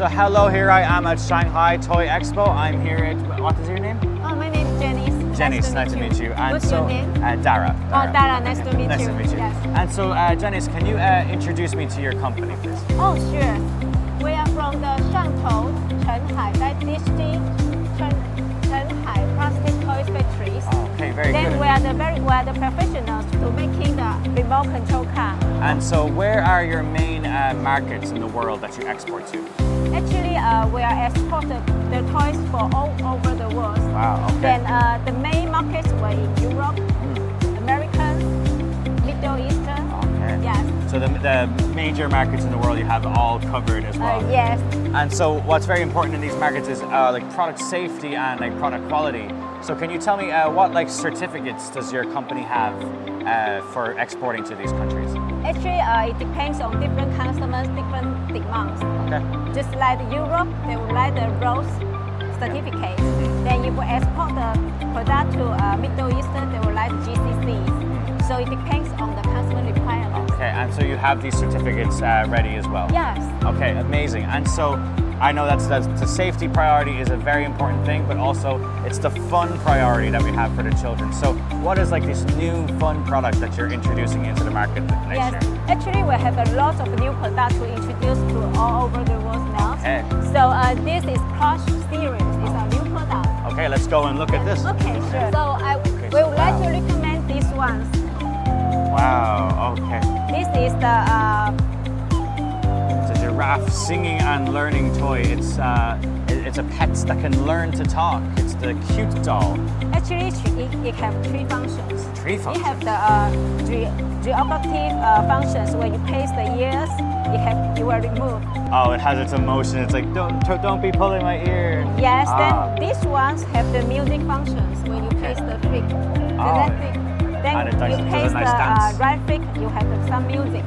So hello, here I am at Shanghai Toy Expo. I'm here at, what is your name? Oh, my name is Jenny. Janice, nice to meet you. And What's your name? Dara. Oh, Dara, nice to meet you. Nice to meet you. Yes. And so, Janice, can you introduce me to your company, please? Oh, sure. We are from the Shantou, Chenghai, that district, Chenghai plastic toys factories. Okay, very then good. we are the professionals to making the remote control car. And so, where are your main markets in the world that you export to? Actually, we are exported the toys for all over the world. Wow, okay. Then the main markets were in Europe, American, Middle Eastern. Okay. Yes. So the major markets in the world you have all covered as well. Yes. And so what's very important in these markets is like product safety and like product quality. So can you tell me what like certificates does your company have for exporting to these countries? Actually, it depends on different customers, different demands. Okay. Just like Europe, they would like the ROS certificate. Then if we export the product to Middle Eastern, they would like GCC. So it depends on the customer requirements. Okay, and so you have these certificates ready as well? Yes. Okay, amazing. And so I know that's the safety priority is a very important thing, but also it's the fun priority that we have for the children. So what is like this new fun product that you're introducing into the market next Yes. year? Actually, we have a lot of new products to introduce to all over the world now. Okay. So this is Crush Series. It's a new product. Okay, let's go and look at this. Okay, sure. So we would like to recommend these ones. Wow, okay. This is the It's a giraffe singing and learning toy. It's a pet that can learn to talk. It's the cute doll. actually it have three functions. Three It functions. have the geographic functions. When you place the ears, you will remove. Oh, it has its emotion. It's like don't be pulling my ear. Yes, Ah. then these ones have the music functions. When you place the flick, the Oh. left flick, then And it does- you does a place nice the dance. right flick, you have some music.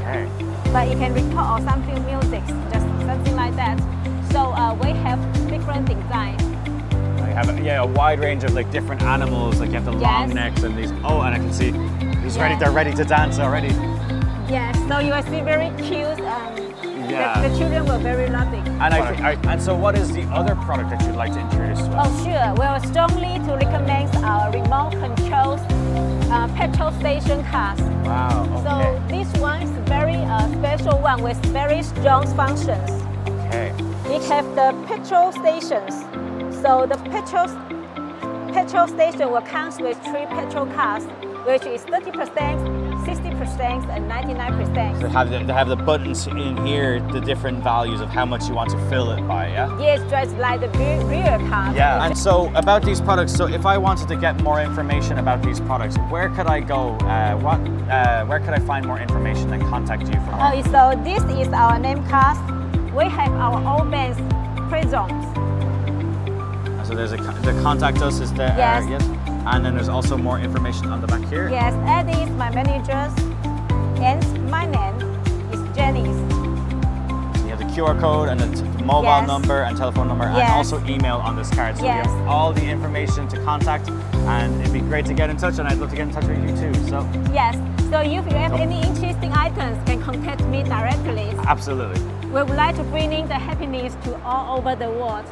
Okay. But you can record or something music, just something like that. So we have different designs. I have a wide range of like different animals. Like you have the long Yes. necks and these. Oh, and I can see he's ready. Yeah. They're ready to dance already. Yes, so you will see very cute. Yeah. The children were very loving. And and so what is the other product that you'd like to introduce to us? Oh, sure. We will strongly to recommend our remote controls petrol station cars. Wow. So Okay. this one is very special one with very strong functions. Okay. It have the petrol stations. So the petrol station will come with 3 petrol cars, which is 30%, 60%, and 99%. They have the buttons in here, the different values of how much you want to fill it by, yeah? Yes, just like the real car. Yeah. And so about these products, so if I wanted to get more information about these products, where could I go? Where could I find more information and contact you for more? Oh, so this is our name card. We have our own bands prisons. So there's the contact us is there. Yes. Yes. And then there's also more information on the back here. Yes, Eddie is my manager, and my name is Janice. You have the QR code and the mobile Yes. number and telephone number and Yes. also email on this card. So we Yes. have all the information to contact, and it'd be great to get in touch, and I'd love to get in touch with you too. So Yes, so if you have any interesting items, can contact me directly. absolutely. We would like to bring in the happiness to all over the world.